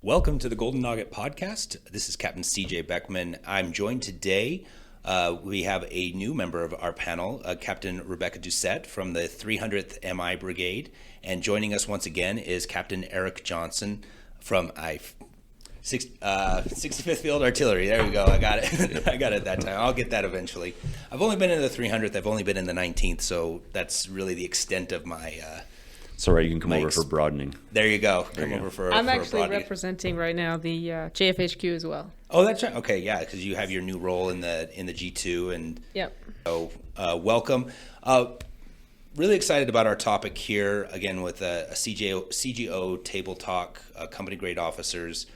Welcome to the Golden Nugget Podcast. This is Captain CJ Beckmann. I'm joined today. We have a new member of our panel, Captain Rebecca Doucette from the 300th MI Brigade. And joining us once again is Captain Eric Johnson from 65th Field Artillery. There we go. I got it. I got it that time. I'll get that eventually. I've only been in the 300th. I've only been in the 19th. So that's really the extent of my... It's all right. You can come over for broadening. There you go. Come over for I'm for actually broadening. representing right now the JFHQ as well. Oh, that's right. Okay, yeah, because you have your new role in the G2, and Yep. so welcome. Really excited about our topic here again with a CGO table talk, company grade officers.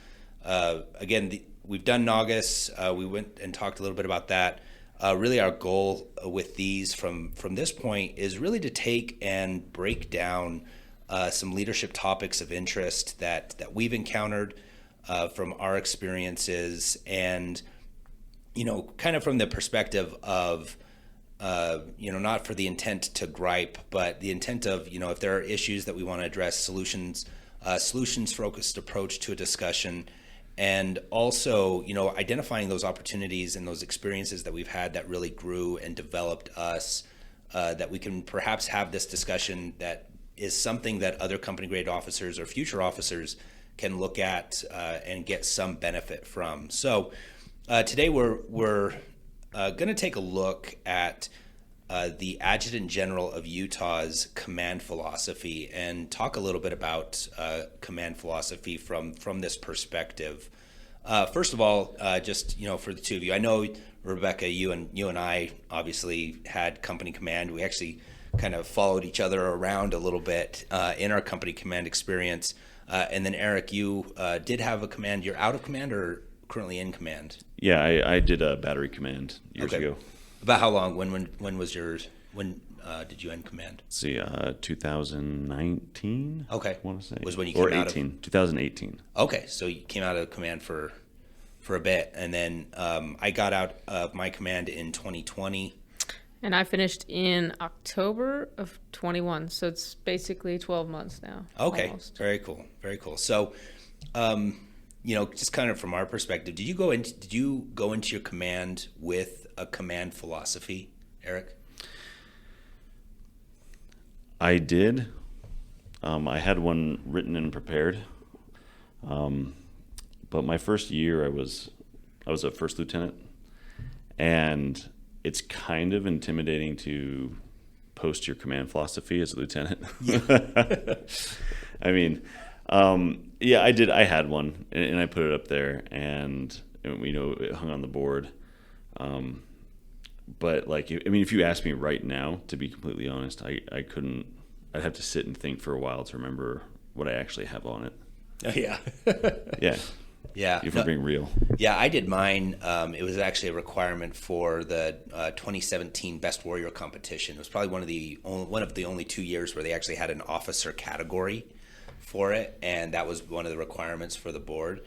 We've done NAUGUS. We went and talked a little bit about that. Really, our goal with these from this point is really to take and break down some leadership topics of interest that we've encountered from our experiences, and kind of from the perspective of not for the intent to gripe, but the intent of if there are issues that we want to address, solutions focused approach to a discussion. And also, identifying those opportunities and those experiences that we've had that really grew and developed us, that we can perhaps have this discussion that is something that other company grade officers or future officers can look at and get some benefit from. So today we're going to take a look at the Adjutant General of Utah's command philosophy and talk a little bit about command philosophy from this perspective. First of all, just for the two of you, I know Rebecca, you and I obviously had company command. We actually kind of followed each other around a little bit in our company command experience. And then Eric, you did have a command. You're out of command or currently in command? Yeah, I did a battery command years ago. About how long? When was yours? When did you end command? Let's see, 2019. Okay, I want to say was when you came out 2018. Okay, so you came out of command for a bit, and then I got out of my command in 2020. And I finished in October of 21, so it's basically 12 months now. Okay, almost. Very cool, very cool. So, just kind of from our perspective, did you go into your command with a command philosophy, Eric? I did. I had one written and prepared. But my first year, I was a first lieutenant, and it's kind of intimidating to post your command philosophy as a lieutenant. Yeah. I mean, yeah, I did. I had one, and I put it up there, and it hung on the board. But if you ask me right now, to be completely honest, I couldn't. I'd have to sit and think for a while to remember what I actually have on it. Yeah. Yeah. Yeah. If we're being real. Yeah, I did mine. It was actually a requirement for the 2017 Best Warrior competition. It was probably one of the only 2 years where they actually had an officer category for it, and that was one of the requirements for the board.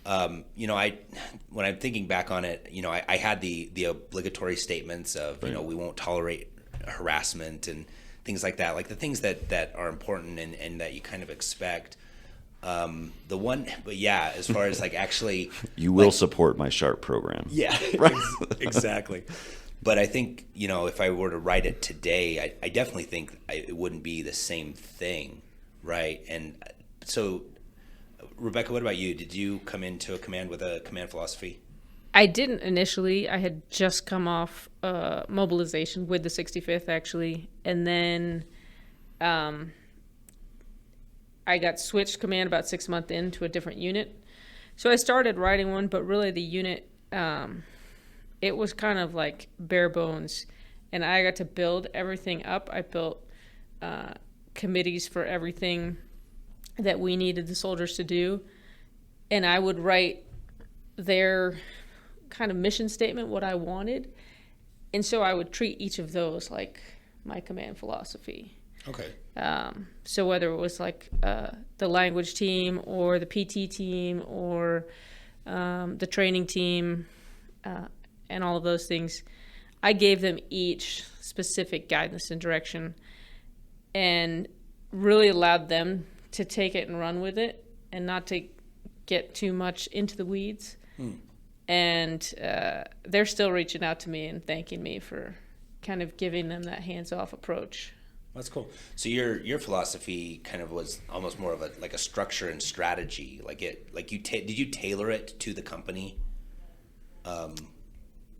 When I'm thinking back on it, I had the obligatory statements of Right. We won't tolerate harassment and things like that, like the things that are important and that you kind of expect. But yeah, as far as actually, You will support my SHARP program. yeah, exactly. But I think if I were to write it today, I definitely think it wouldn't be the same thing, right? And so, Rebecca, what about you? Did you come into a command with a command philosophy? I didn't initially. I had just come off mobilization with the 65th, actually. And then I got switched command about 6 months into a different unit. So I started writing one, but really the unit, it was kind of like bare bones. And I got to build everything up. I built committees for everything that we needed the soldiers to do. And I would write their kind of mission statement, what I wanted. And so I would treat each of those like my command philosophy. Okay. So whether it was the language team or the PT team or the training team and all of those things, I gave them each specific guidance and direction and really allowed them to take it and run with it and not to get too much into the weeds. And they're still reaching out to me and thanking me for kind of giving them that hands-off approach. That's cool. So your philosophy kind of was almost more of a structure and strategy. Did you tailor it to the company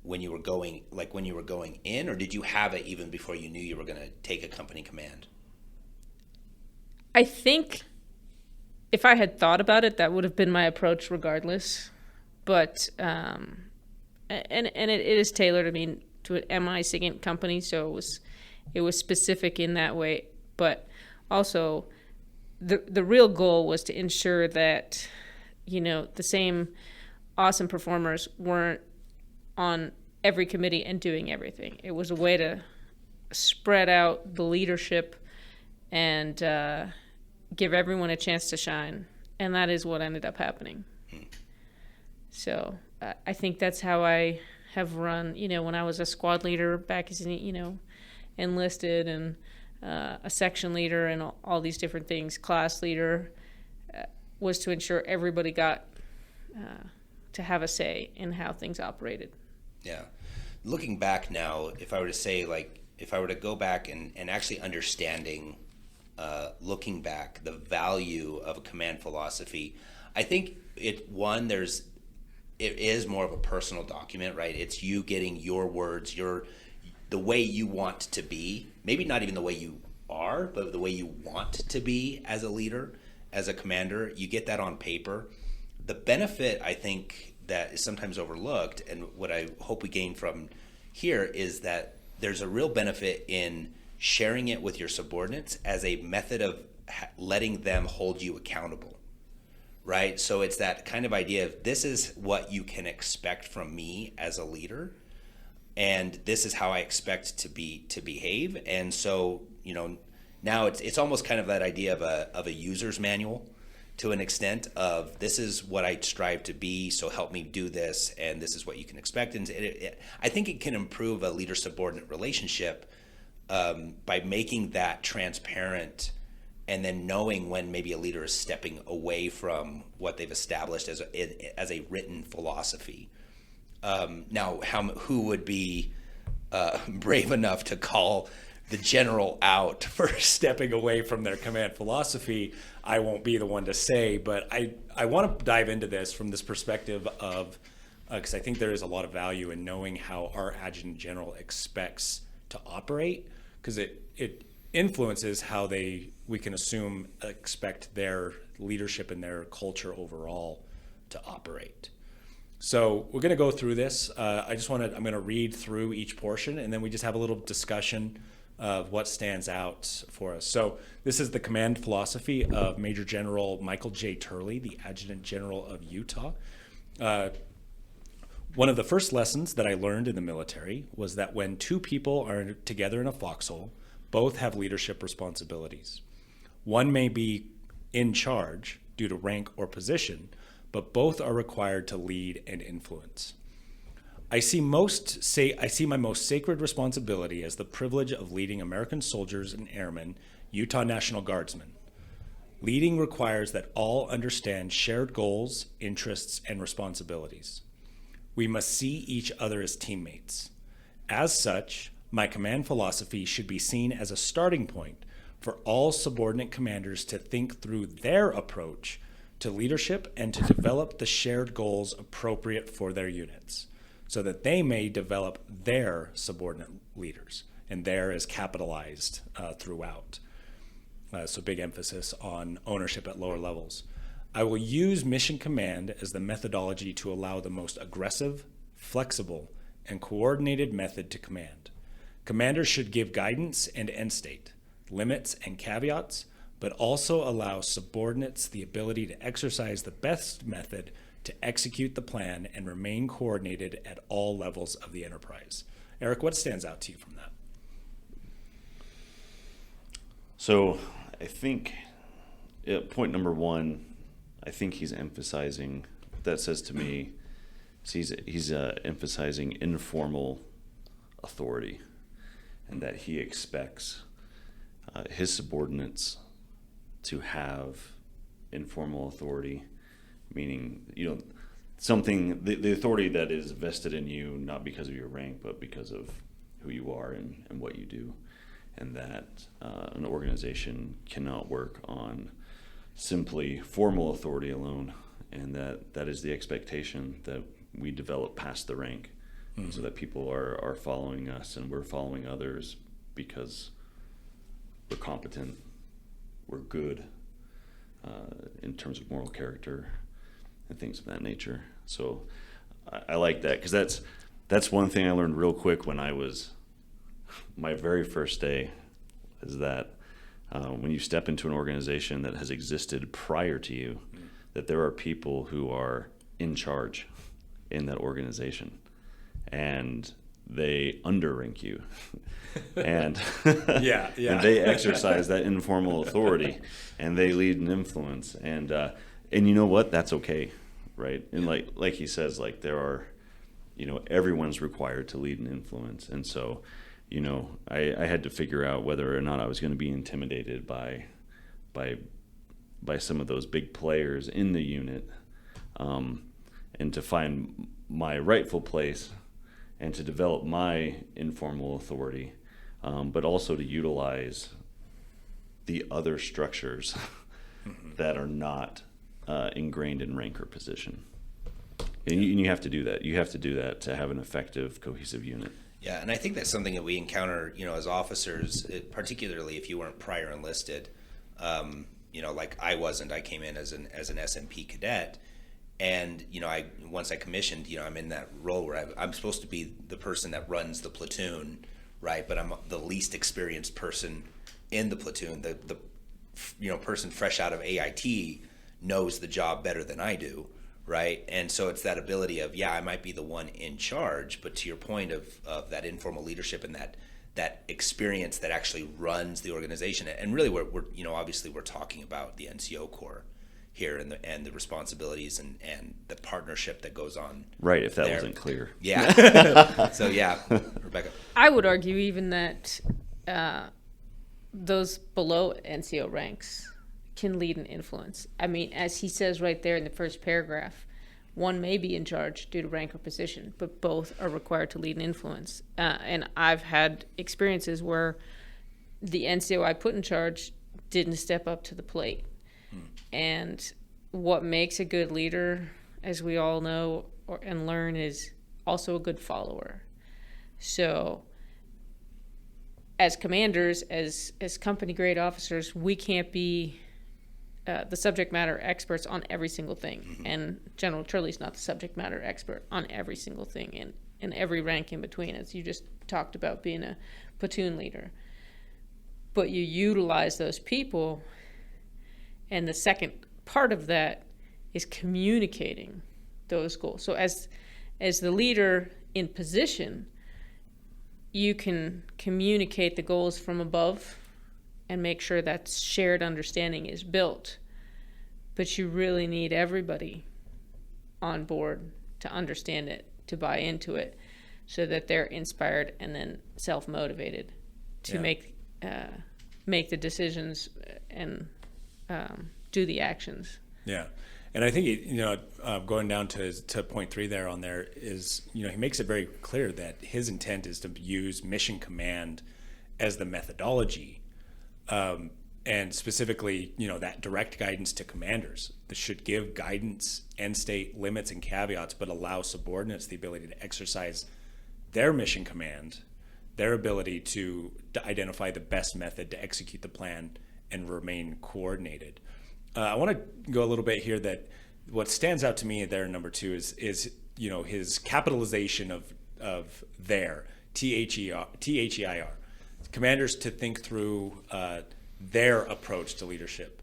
when you were going in, or did you have it even before you knew you were going to take a company command? I think if I had thought about it, that would have been my approach regardless. But and it is tailored, I mean, to an MI SIGINT company, so it was specific in that way. But also, the real goal was to ensure that, the same awesome performers weren't on every committee and doing everything. It was a way to spread out the leadership and give everyone a chance to shine. And that is what ended up happening. So I think that's how I have run, when I was a squad leader back as, enlisted and a section leader and all these different things, class leader, was to ensure everybody got to have a say in how things operated. Yeah. Looking back now, if I were to say, if I were to go back and actually understanding, looking back, the value of a command philosophy, I think it is more of a personal document, right? It's you getting your words, the way you want to be, maybe not even the way you are, but the way you want to be as a leader, as a commander. You get that on paper. The benefit, I think, that is sometimes overlooked, and what I hope we gain from here, is that there's a real benefit in sharing it with your subordinates as a method of letting them hold you accountable. Right? So it's that kind of idea of, this is what you can expect from me as a leader, and this is how I expect to behave. And so, now it's almost kind of that idea of a user's manual, to an extent, of this is what I strive to be, so help me do this, and this is what you can expect. And I think it can improve a leader-subordinate relationship by making that transparent, and then knowing when maybe a leader is stepping away from what they've established as a written philosophy. Now, who would be brave enough to call the general out for stepping away from their command philosophy? I won't be the one to say, but I want to dive into this from this perspective of, because I think there is a lot of value in knowing how our adjutant general expects to operate, because it influences how we can expect their leadership and their culture overall to operate. So we're going to go through this. I'm going to read through each portion, and then we just have a little discussion of what stands out for us. So this is the command philosophy of Major General Michael J. Turley, the Adjutant General of Utah. One of the first lessons that I learned in the military was that when two people are together in a foxhole, both have leadership responsibilities. One may be in charge due to rank or position, but both are required to lead and influence. I see my most sacred responsibility as the privilege of leading American soldiers and airmen, Utah National Guardsmen. Leading requires that all understand shared goals, interests, and responsibilities. We must see each other as teammates. As such, my command philosophy should be seen as a starting point for all subordinate commanders to think through their approach to leadership and to develop the shared goals appropriate for their units, so that they may develop their subordinate leaders. And there is capitalized throughout. So big emphasis on ownership at lower levels. I will use mission command as the methodology to allow the most aggressive, flexible, and coordinated method to command. Commanders should give guidance and end state, limits and caveats, but also allow subordinates the ability to exercise the best method to execute the plan and remain coordinated at all levels of the enterprise. Eric, what stands out to you from that? So I think point number one, I think he's emphasizing, that says to me, he's emphasizing informal authority, and that he expects his subordinates to have informal authority meaning, something, the authority that is vested in you, not because of your rank, but because of who you are and what you do. And that an organization cannot work on simply formal authority alone, and that is the expectation that we develop past the rank, so that people are following us and we're following others because we're competent, we're good in terms of moral character and things of that nature. So I like that, because that's one thing I learned real quick when I was my very first day, is that when you step into an organization that has existed prior to you, that there are people who are in charge in that organization, and they underrank you, and yeah. and they exercise that informal authority, and they lead and influence, and you know what? That's okay, right? And like he says, like there are, everyone's required to lead and influence, and so, I had to figure out whether or not I was going to be intimidated by some of those big players in the unit, and to find my rightful place and to develop my informal authority, but also to utilize the other structures that are not ingrained in rank or position. And you have to do that. You have to do that to have an effective, cohesive unit. Yeah, and I think that's something that we encounter, as officers, particularly if you weren't prior enlisted. Like I wasn't. I came in as an SMP cadet, and once I commissioned, I'm in that role where I'm supposed to be the person that runs the platoon, right? But I'm the least experienced person in the platoon. The person fresh out of AIT knows the job better than I do. Right. And so it's that ability of, I might be the one in charge, but to your point of that informal leadership and that experience that actually runs the organization. And really we're obviously we're talking about the NCO Corps here and the responsibilities and the partnership that goes on. Right. If that there. Wasn't clear. Yeah. So Rebecca. I would argue even that those below NCO ranks can lead and influence. I mean, as he says right there in the first paragraph, one may be in charge due to rank or position, but both are required to lead and influence. And I've had experiences where the NCO I put in charge didn't step up to the plate. And what makes a good leader, as we all know and learn, is also a good follower. So as commanders, as company grade officers, we can't be the subject matter experts on every single thing. And General Turley's not the subject matter expert on every single thing in every rank in between, as you just talked about being a platoon leader. But you utilize those people, and the second part of that is communicating those goals. So as the leader in position, you can communicate the goals from above and make sure that shared understanding is built. But you really need everybody on board to understand it, to buy into it, so that they're inspired and then self-motivated to make the decisions and do the actions. Yeah. And I think, going down to point 3 there on there is, he makes it very clear that his intent is to use mission command as the methodology. And specifically, that direct guidance to commanders that should give guidance and state limits and caveats, but allow subordinates the ability to exercise their mission command, their ability to identify the best method to execute the plan and remain coordinated. I want to go a little bit here that what stands out to me there in number 2 is his capitalization of their, THEIR. Commanders to think through their approach to leadership,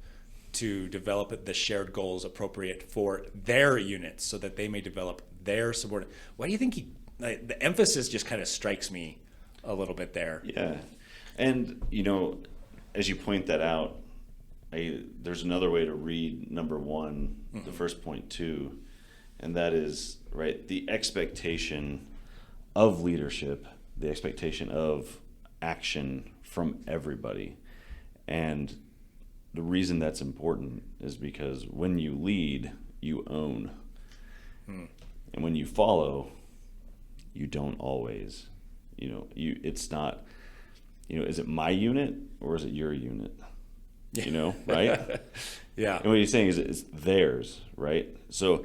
to develop the shared goals appropriate for their units so that they may develop their subordinate. Why do you think the emphasis just kind of strikes me a little bit there? Yeah. And, as you point that out, there's another way to read number 1, the first point too, and that is, right, the expectation of leadership, the expectation of action from everybody. And the reason that's important is because when you lead, you own. And when you follow, you don't always, it's not, is it my unit or is it your unit? Right? Yeah. And what he's saying is it's theirs, right? So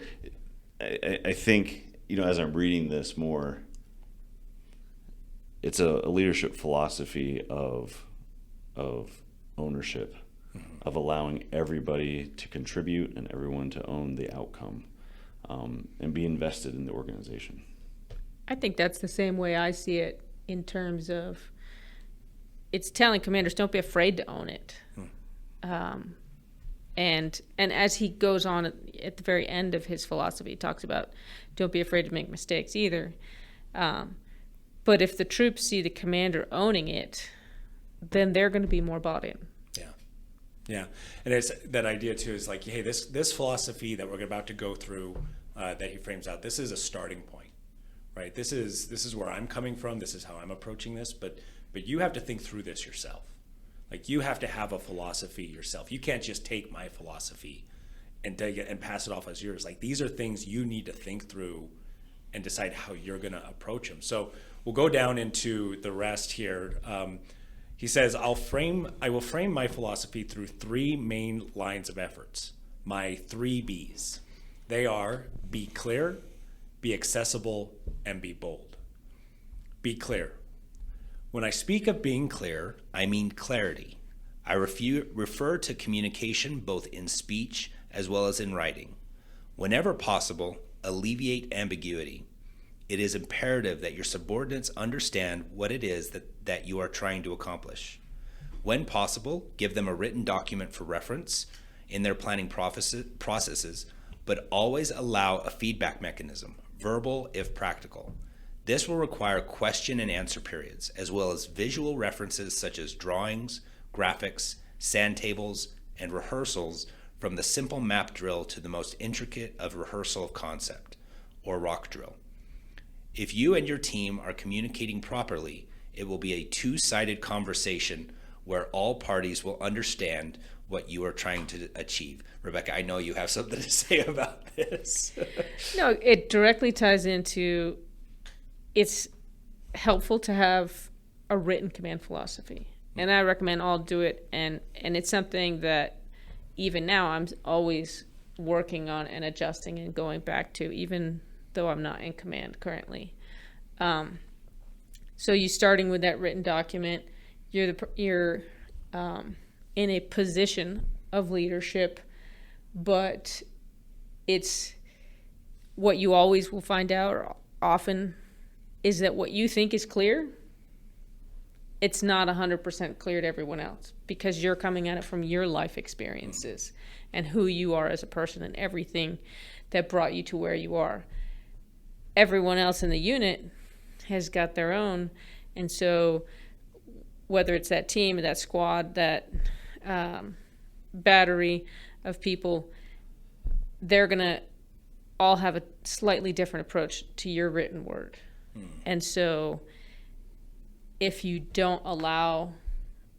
I think, as I'm reading this more, it's a leadership philosophy of ownership, of allowing everybody to contribute and everyone to own the outcome, and be invested in the organization. I think that's the same way I see it in terms of it's telling commanders, don't be afraid to own it. And as he goes on at the very end of his philosophy, he talks about don't be afraid to make mistakes either. But if the troops see the commander owning it, then they're going to be more bought in. Yeah. And it's that idea too is like, hey, this philosophy that we're about to go through, that he frames out, this is a starting point, right? This is where I'm coming from. This is how I'm approaching this, but you have to think through this yourself. Like, you have to have a philosophy yourself. You can't just take my philosophy and take it and pass it off as yours. Like, these are things you need to think through and decide how you're going to approach them. So we'll go down into the rest here. He says, I will frame my philosophy through 3 main lines of efforts, my 3 Bs. They are be clear, be accessible, and be bold. Be clear. When I speak of being clear, I mean clarity. I refer to communication both in speech as well as in writing. Whenever possible, alleviate ambiguity. It is imperative that your subordinates understand what it is that you are trying to accomplish. When possible, give them a written document for reference in their planning processes, but always allow a feedback mechanism, verbal if practical. This will require question and answer periods, as well as visual references such as drawings, graphics, sand tables, and rehearsals, from the simple map drill to the most intricate of rehearsal of concept, or rock drill. If you and your team are communicating properly, it will be a 2-sided conversation where all parties will understand what you are trying to achieve. Rebecca, I know you have something to say about this. No, it directly ties into it's helpful to have a written command philosophy. And I recommend all do it. And it's something that even now I'm always working on and adjusting and going back to, even though I'm not in command currently. So you starting with that written document, you're in a position of leadership, but it's what you always will find out often is that what you think is clear, it's not 100% clear to everyone else, because you're coming at it from your life experiences and who you are as a person and everything that brought you to where you are. Everyone else in the unit has got their own, and so whether it's that team, that squad, that battery of people, they're going to all have a slightly different approach to your written word. And so if you don't allow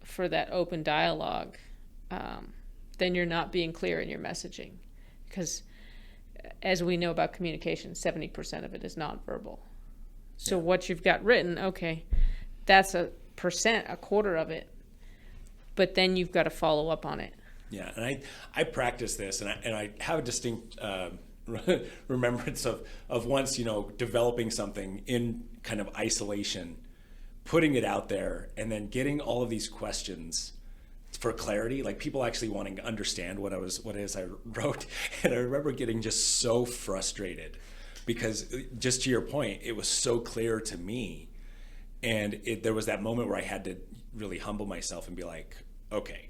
for that open dialogue, then you're not being clear in your messaging. Because as we know about communication, 70% of it is nonverbal. So what you've got written, okay, that's a quarter of it. But then you've got to follow up on it. Yeah, and I practice this, and I have a distinct remembrance of once, developing something in kind of isolation, putting it out there, and then getting all of these questions for clarity, like people actually wanting to understand what it is I wrote. And I remember getting just so frustrated because, just to your point, it was so clear to me. And there was that moment where I had to really humble myself and be like, okay,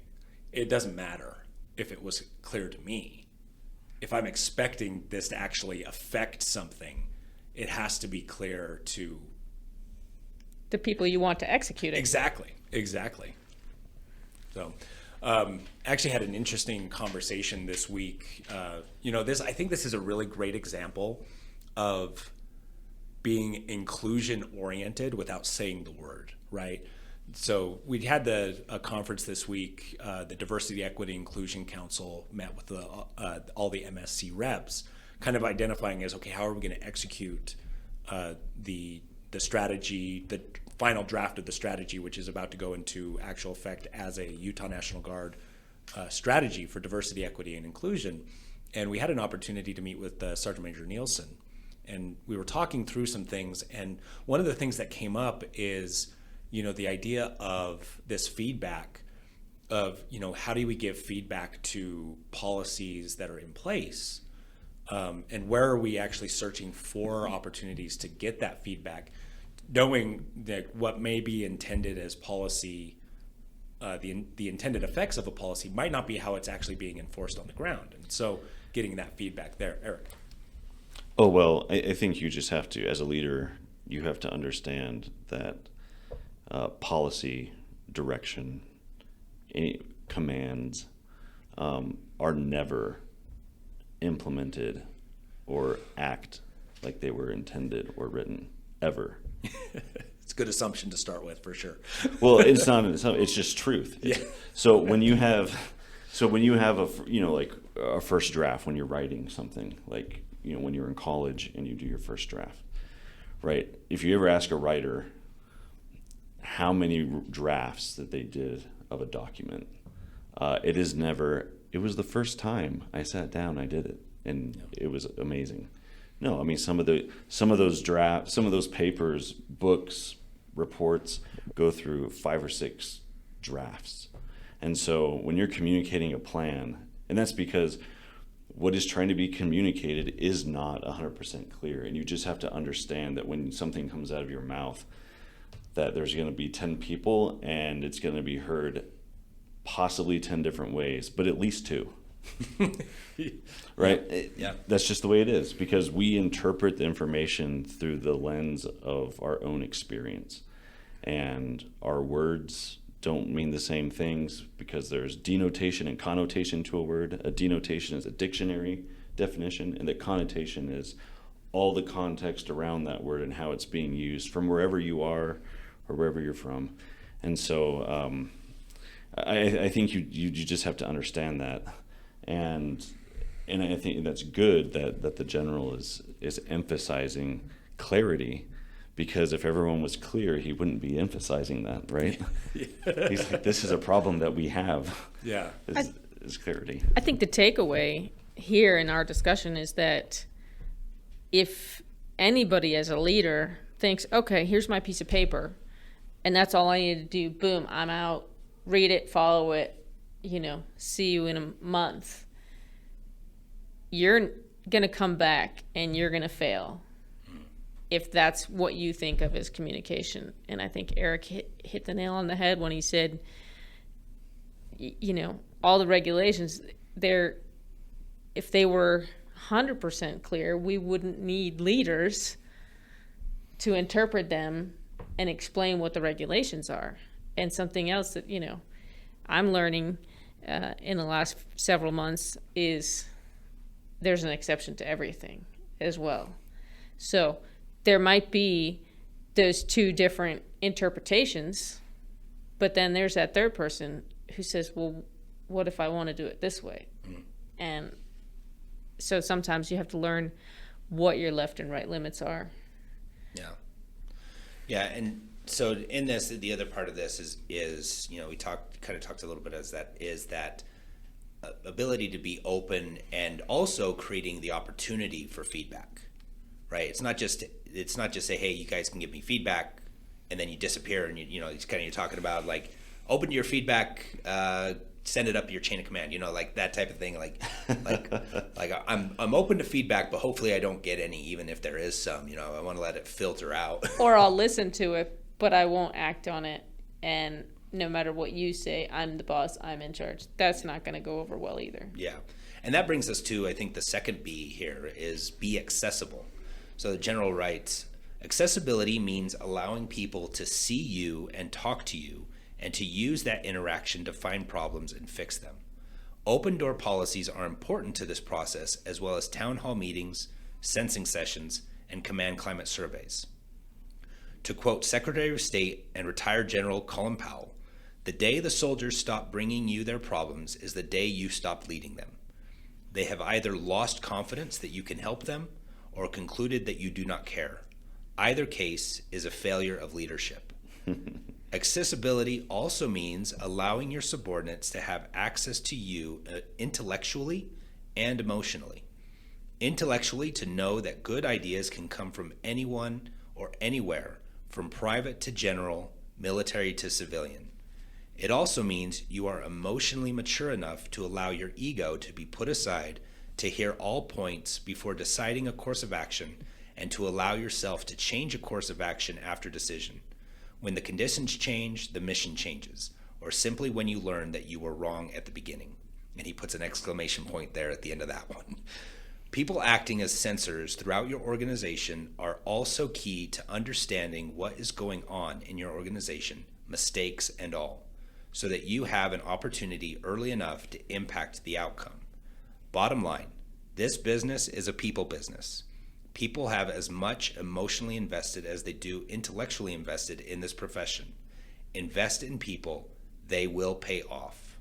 it doesn't matter if it was clear to me. If I'm expecting this to actually affect something, it has to be clear to the people you want to execute it. Exactly. So, actually had an interesting conversation this week. I think this is a really great example of being inclusion oriented without saying the word, right? So we had a conference this week. The Diversity, Equity, Inclusion Council met with all the MSC reps, kind of identifying as, okay, how are we going to execute the strategy, the final draft of the strategy, which is about to go into actual effect as a Utah National Guard strategy for diversity, equity, and inclusion. And we had an opportunity to meet with Sergeant Major Nielsen, and we were talking through some things. And one of the things that came up is, the idea of this feedback of, how do we give feedback to policies that are in place? And where are we actually searching for opportunities to get that feedback, knowing that what may be intended as policy, the intended effects of a policy might not be how it's actually being enforced on the ground. And so getting that feedback there. Eric. Oh, well, I think you just have to, as a leader, you have to understand that policy, direction, any commands are never implemented or act like they were intended or written, ever. It's a good assumption to start with, for sure. Well, it's not an assumption, it's just truth. Yeah. So when you have like a first draft, when you're writing something, like, when you're in college and you do your first draft, right? If you ever ask a writer how many drafts that they did of a document, it was the first time I sat down, I did it, and it was amazing. No, I mean, some of those drafts, some of those papers, books, reports go through 5 or 6 drafts. And so when you're communicating a plan, and that's because what is trying to be communicated is not 100% clear, and you just have to understand that when something comes out of your mouth, that there's going to be 10 people and it's going to be heard possibly 10 different ways, but at least 2. Right? Yeah. That's just the way it is, because we interpret the information through the lens of our own experience, and our words don't mean the same things, because there's denotation and connotation to a word. A denotation is a dictionary definition, and the connotation is all the context around that word and how it's being used from wherever you are or wherever you're from. And so I think you just have to understand that. And I think that's good that the general is emphasizing clarity, because if everyone was clear, he wouldn't be emphasizing that, right? Yeah. He's like, this is a problem that we have. Yeah, is clarity. I think the takeaway here in our discussion is that if anybody as a leader thinks, okay, here's my piece of paper, and that's all I need to do, boom, I'm out, read it, follow it, see you in a month, you're going to come back and you're going to fail if that's what you think of as communication. And I think Eric hit the nail on the head when he said, all the regulations, if they were 100% clear, we wouldn't need leaders to interpret them and explain what the regulations are. And something else that, I'm learning in the last several months is there's an exception to everything as well. So there might be those 2 different interpretations, but then there's that third person who says, well, what if I want to do it this way? And so sometimes you have to learn what your left and right limits are. Yeah. And so in this, the other part of this is we kind of talked a little bit as that is that ability to be open, and also creating the opportunity for feedback, right? It's not just say, hey, you guys can give me feedback, and then you disappear, and it's kind of, you're talking about like open your feedback, send it up your chain of command, like that type of thing. Like I'm open to feedback, but hopefully I don't get any, even if there is some. I want to let it filter out. Or I'll listen to it, but I won't act on it. And no matter what you say, I'm the boss, I'm in charge. That's not going to go over well either. Yeah. And that brings us to, I think, the second B here is be accessible. So the general writes, accessibility means allowing people to see you and talk to you, and to use that interaction to find problems and fix them. Open door policies are important to this process, as well as town hall meetings, sensing sessions, and command climate surveys. To quote Secretary of State and retired General Colin Powell, "The day the soldiers stop bringing you their problems is the day you stop leading them. They have either lost confidence that you can help them or concluded that you do not care. Either case is a failure of leadership. Accessibility also means allowing your subordinates to have access to you intellectually and emotionally. Intellectually, to know that good ideas can come from anyone or anywhere, from private to general, military to civilian. It also means you are emotionally mature enough to allow your ego to be put aside, to hear all points before deciding a course of action, and to allow yourself to change a course of action after decision. When the conditions change, the mission changes, or simply when you learn that you were wrong at the beginning. And he puts an exclamation point there at the end of that one. People acting as censors throughout your organization are also key to understanding what is going on in your organization, mistakes and all, so that you have an opportunity early enough to impact the outcome. Bottom line, this business is a people business. People have as much emotionally invested as they do intellectually invested in this profession. Invest in people, they will pay off.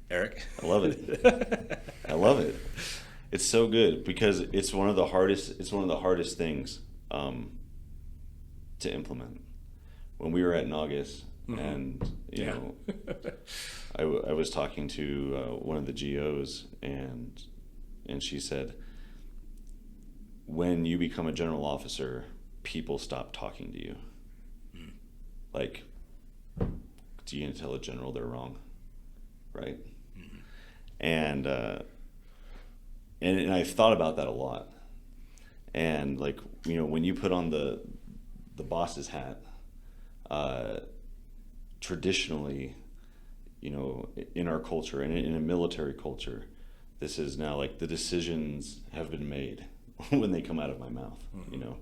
Eric? I love it. I love it. It's so good because it's one of the hardest things to implement. When we were at Naugus, and you know, I was talking to one of the GOs, and she said, when you become a general officer, people stop talking to you. Like, do you tell a general they're wrong, right? And I've thought about that a lot. And like, you know, when you put on the boss's hat, traditionally, you know, in our culture and in a military culture, this is now like the decisions have been made when they come out of my mouth, you know,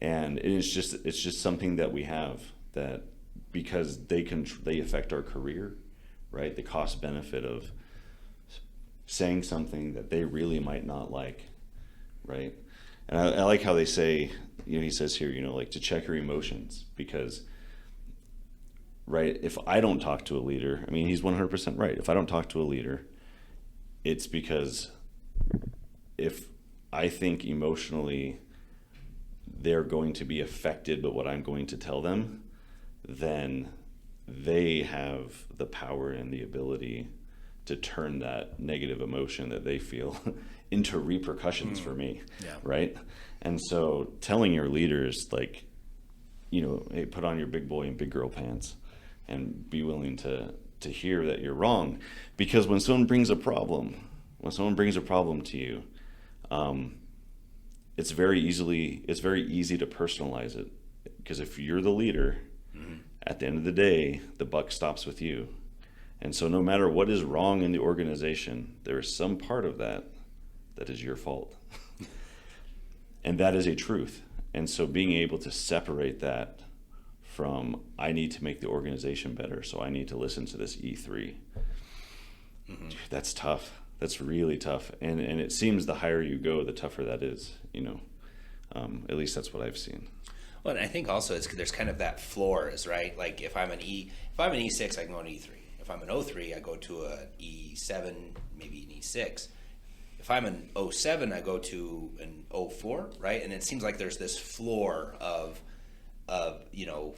and it's just something that we have, that because they affect our career, right? The cost benefit of saying something that they really might not like, right? And I like how they say, you know, he says here, you know, like to check your emotions, because, right, if I don't talk to a leader, I mean, he's 100% right. If I don't talk to a leader, it's because if I think emotionally they're going to be affected by what I'm going to tell them, then they have the power and the ability to turn that negative emotion that they feel into repercussions for me, right? And so telling your leaders, like, you know, hey, put on your big boy and big girl pants and be willing to hear that you're wrong. Because when someone brings a problem to you, it's very easy to personalize it. Because if you're the leader, at the end of the day, the buck stops with you. And so no matter what is wrong in the organization, there is some part of that is your fault. And that is a truth. And so being able to separate that from, I need to make the organization better, so I need to listen to this E3. That's tough. That's really tough. And it seems the higher you go, the tougher that is, you know. At least that's what I've seen. Well, and I think also there's kind of that floors, right? Like if I'm an E6, I can go an E3. If I'm an O3, I go to an E7, maybe an E6. If I'm an O7, I go to an O4, right? And it seems like there's this floor of you know,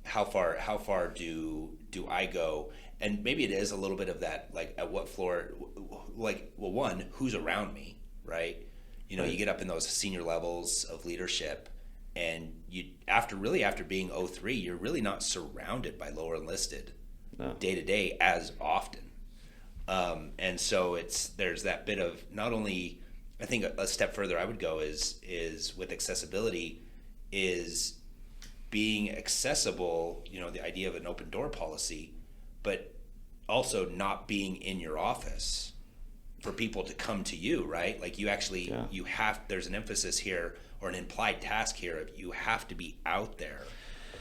how far do I go? And maybe it is a little bit of that, like at what floor, like, well, one, who's around me, right? You know, you get up in those senior levels of leadership, and you after being O3, you're really not surrounded by lower enlisted day to day as often. And so there's that bit of, not only, I think a step further I would go is with accessibility, is being accessible, you know, the idea of an open door policy, but also not being in your office for people to come to you, right? Like you actually, there's an emphasis here, or an implied task here of you have to be out there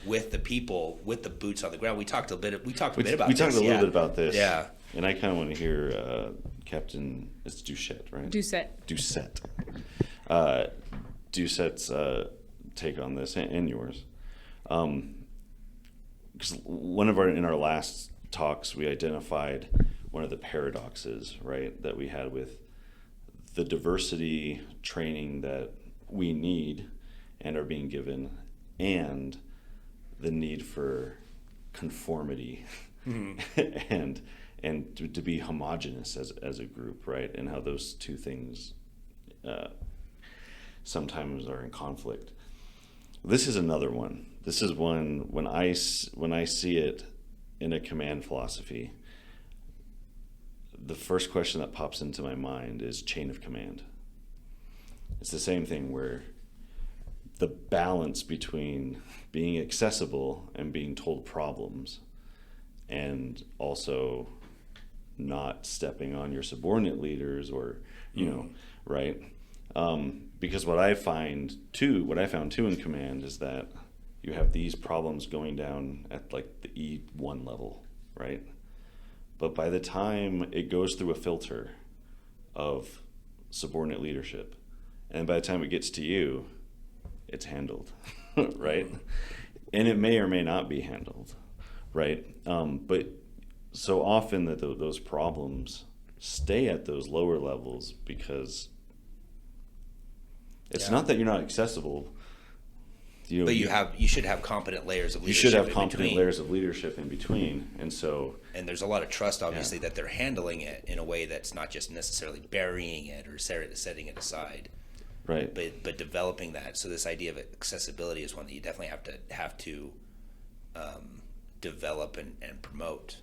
with the people, with the boots on the ground. We talked a little bit about this. Yeah. And I kind of want to hear Captain, it's Doucette, right? Doucette. Doucette's take on this, and yours. Because in our last talks, we identified one of the paradoxes, right, that we had with the diversity training that we need and are being given, and the need for conformity and to be homogenous as a group, right? And how those two things sometimes are in conflict. This is another one. This is one when I see it in a command philosophy, the first question that pops into my mind is chain of command. It's the same thing where the balance between being accessible and being told problems, and also not stepping on your subordinate leaders or, right? Because what I found too in command is that you have these problems going down at like the E1 level, right? But by the time it goes through a filter of subordinate leadership, and by the time it gets to you, it's handled, right? And it may or may not be handled, right? But so often that those problems stay at those lower levels because it's not that you're not accessible. But you should have competent layers of leadership. You should have competent layers of leadership in between, and there's a lot of trust, obviously, that they're handling it in a way that's not just necessarily burying it or setting it aside, right? But developing that. So this idea of accessibility is one that you definitely have to develop and promote.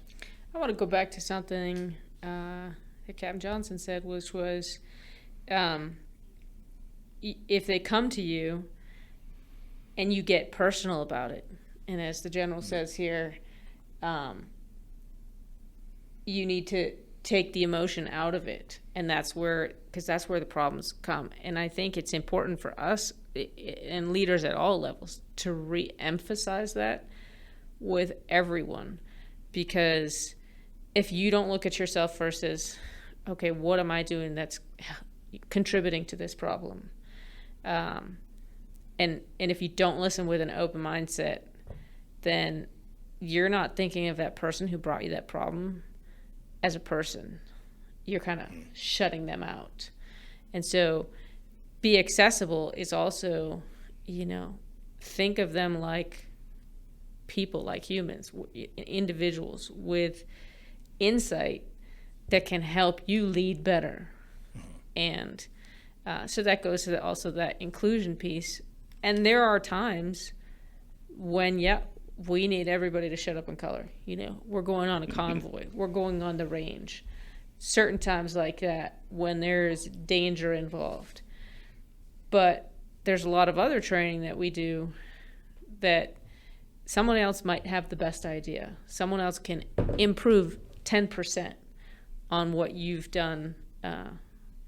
I want to go back to something that Captain Johnson said, which was, if they come to you and you get personal about it, and as the general says here, you need to take the emotion out of it, and that's where the problems come. And I think it's important for us and leaders at all levels to re-emphasize that with everyone, because if you don't look at yourself first as, okay, what am I doing that's contributing to this problem? And if you don't listen with an open mindset, then you're not thinking of that person who brought you that problem as a person. You're kind of shutting them out. And so be accessible is also, think of them like people, like humans, individuals with insight that can help you lead better. And so that goes to also that inclusion piece. And there are times when, we need everybody to shut up and color. We're going on a convoy. We're going on the range. Certain times like that when there's danger involved. But there's a lot of other training that we do that someone else might have the best idea. Someone else can improve 10% on what you've done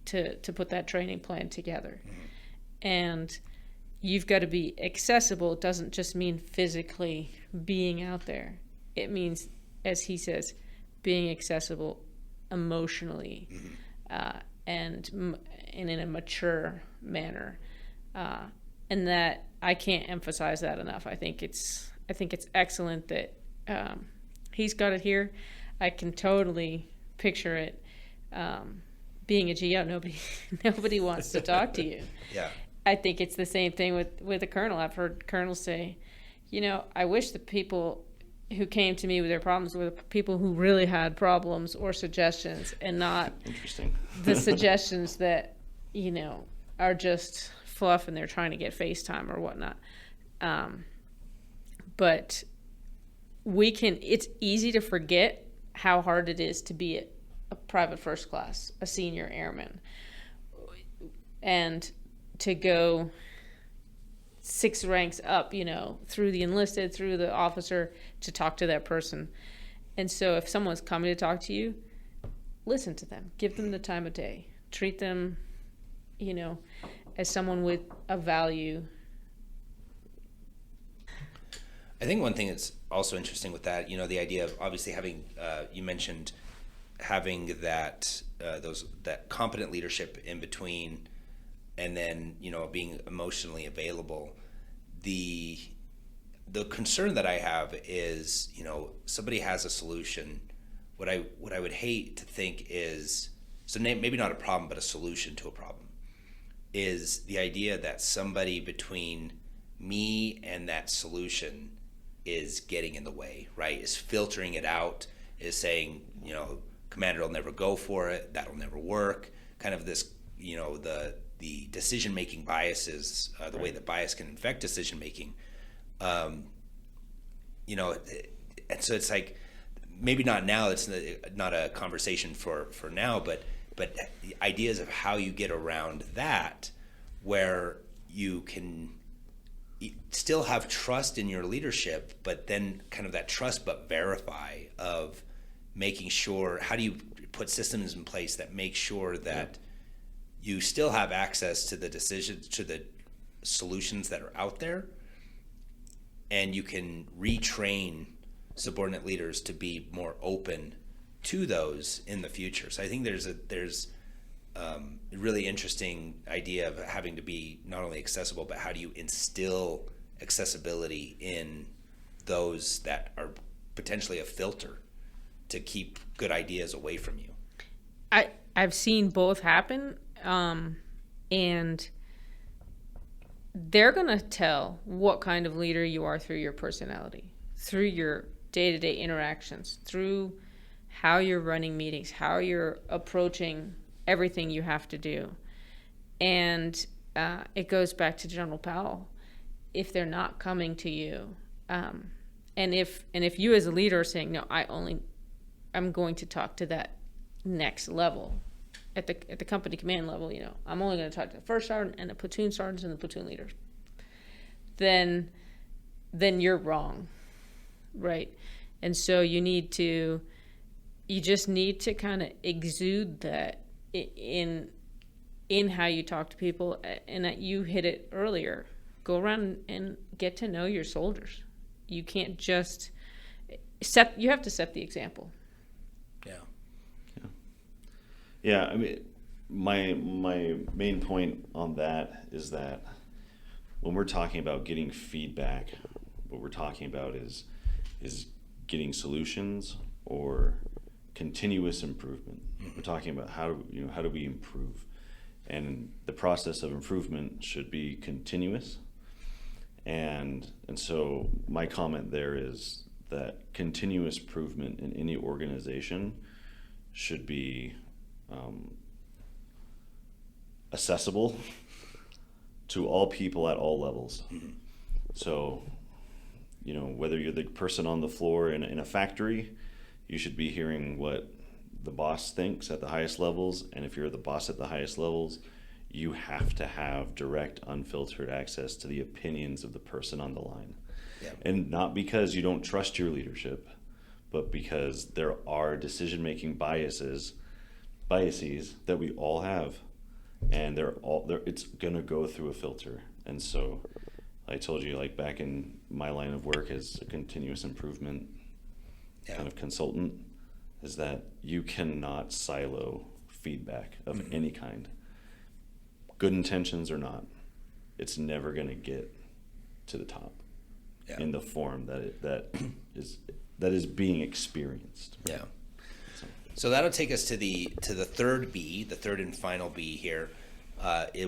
to put that training plan together. And you've got to be accessible. It doesn't just mean physically being out there. It means, as he says, being accessible emotionally and in a mature manner. And that I can't emphasize that enough. I think it's excellent that he's got it here. I can totally picture it. Being a GO, nobody wants to talk to you. Yeah. I think it's the same thing with a colonel. I've heard colonels say, I wish the people who came to me with their problems were the people who really had problems or suggestions, and not the suggestions that, are just fluff and they're trying to get FaceTime or whatnot. But it's easy to forget how hard it is to be a private first class, a senior airman, and to go 6 ranks up, through the enlisted, through the officer, to talk to that person. And so if someone's coming to talk to you, listen to them, give them the time of day, treat them, as someone with a value. I think one thing that's also interesting with that, the idea of obviously having, you mentioned having that competent leadership in between, and then being emotionally available. The concern that I have is somebody has a solution, what I would hate to think is, so maybe not a problem, but a solution to a problem, is the idea that somebody between me and that solution is getting in the way, right? Is filtering it out, is saying, commander will never go for it, that'll never work. Kind of this, the decision-making biases, the way that bias can infect decision-making. And so it's like, maybe not now, it's not a conversation for now, but ideas of how you get around that, where you can still have trust in your leadership, but then kind of that trust but verify of making sure, how do you put systems in place that make sure that you still have access to the decisions, to the solutions that are out there, and you can retrain subordinate leaders to be more open to those in the future. So I think there's a really interesting idea of having to be not only accessible, but how do you instill accessibility in those that are potentially a filter to keep good ideas away from you. I've seen both happen, and they're going to tell what kind of leader you are through your personality, through your day-to-day interactions, through how you're running meetings, how you're approaching everything you have to do. And it goes back to General Powell. If they're not coming to you, and if you as a leader are saying, no, I'm going to talk to that next level, at the company command level, I'm only going to talk to the first sergeant and the platoon sergeants and the platoon leaders, then you're wrong, right? And so you just need to kind of exude that in how you talk to people, and that you hit it earlier. Go around and get to know your soldiers. You can't just you have to set the example. Yeah, I mean, my main point on that is that when we're talking about getting feedback, what we're talking about is getting solutions or continuous improvement. We're talking about how do we improve, and the process of improvement should be continuous. And so my comment there is that continuous improvement in any organization should be accessible to all people at all levels. Mm-hmm. So, whether you're the person on the floor in a factory, you should be hearing what the boss thinks at the highest levels. And if you're the boss at the highest levels, you have to have direct, unfiltered access to the opinions of the person on the line. Yeah. And not because you don't trust your leadership, but because there are decision-making biases that we all have, and it's gonna go through a filter. And so I told you, like, back in my line of work as a continuous improvement kind of consultant, is that you cannot silo feedback of any kind, good intentions or not. It's never going to get to the top in the form that is being experienced. Yeah. So that'll take us to the third B, the third and final B here,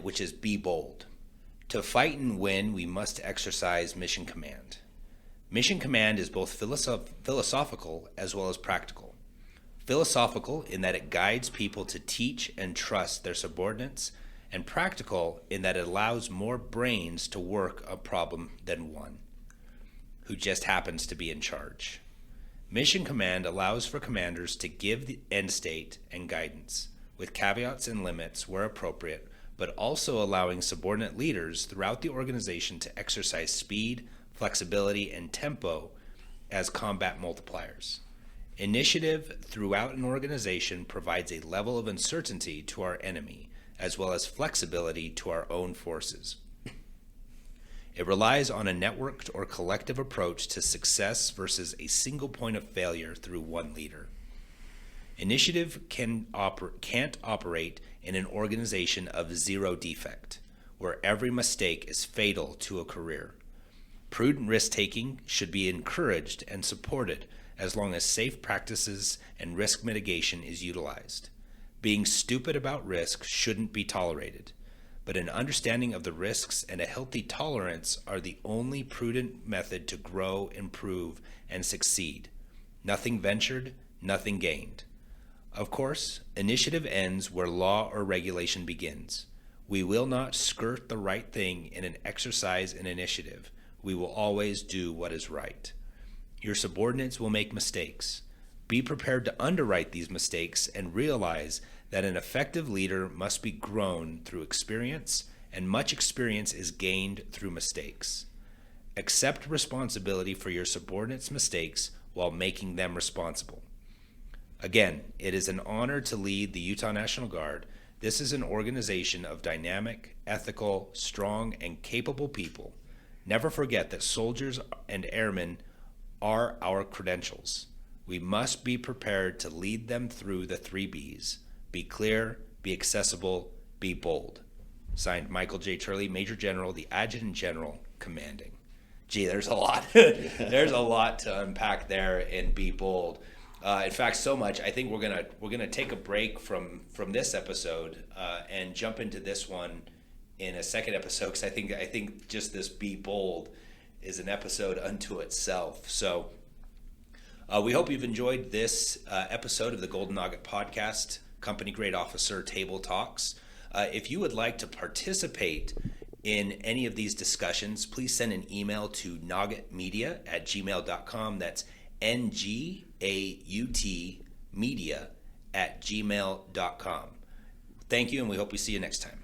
which is be bold. To fight and win, we must exercise mission command. Mission command is both philosophical as well as practical. Philosophical in that it guides people to teach and trust their subordinates, and practical in that it allows more brains to work a problem than one, who just happens to be in charge. Mission command allows for commanders to give the end state and guidance, with caveats and limits where appropriate, but also allowing subordinate leaders throughout the organization to exercise speed, flexibility, and tempo as combat multipliers. Initiative throughout an organization provides a level of uncertainty to our enemy, as well as flexibility to our own forces. It relies on a networked or collective approach to success versus a single point of failure through one leader. Initiative can't operate in an organization of zero defect, where every mistake is fatal to a career. Prudent risk-taking should be encouraged and supported as long as safe practices and risk mitigation is utilized. Being stupid about risk shouldn't be tolerated, but an understanding of the risks and a healthy tolerance are the only prudent method to grow, improve, and succeed. Nothing ventured, nothing gained. Of course, initiative ends where law or regulation begins. We will not skirt the right thing in an exercise in initiative. We will always do what is right. Your subordinates will make mistakes. Be prepared to underwrite these mistakes and realize that an effective leader must be grown through experience, and much experience is gained through mistakes. Accept responsibility for your subordinates' mistakes while making them responsible. Again, it is an honor to lead the Utah National Guard. This is an organization of dynamic, ethical, strong, and capable people. Never forget that soldiers and airmen are our credentials. We must be prepared to lead them through the 3 B's. Be clear, be accessible, be bold. Signed, Michael J. Turley, Major General, the Adjutant General, Commanding. Gee, there's a lot. There's a lot to unpack there in Be Bold. In fact, so much. I think we're gonna take a break from this episode and jump into this one in a second episode, because I think just this Be Bold is an episode unto itself. So we hope you've enjoyed this episode of the Golden Nugget Podcast, Company Grade Officer Table Talks. If you would like to participate in any of these discussions, please send an email to NGAUTMEDIA@gmail.com. That's NGAUT media@gmail.com. Thank you, and we hope we see you next time.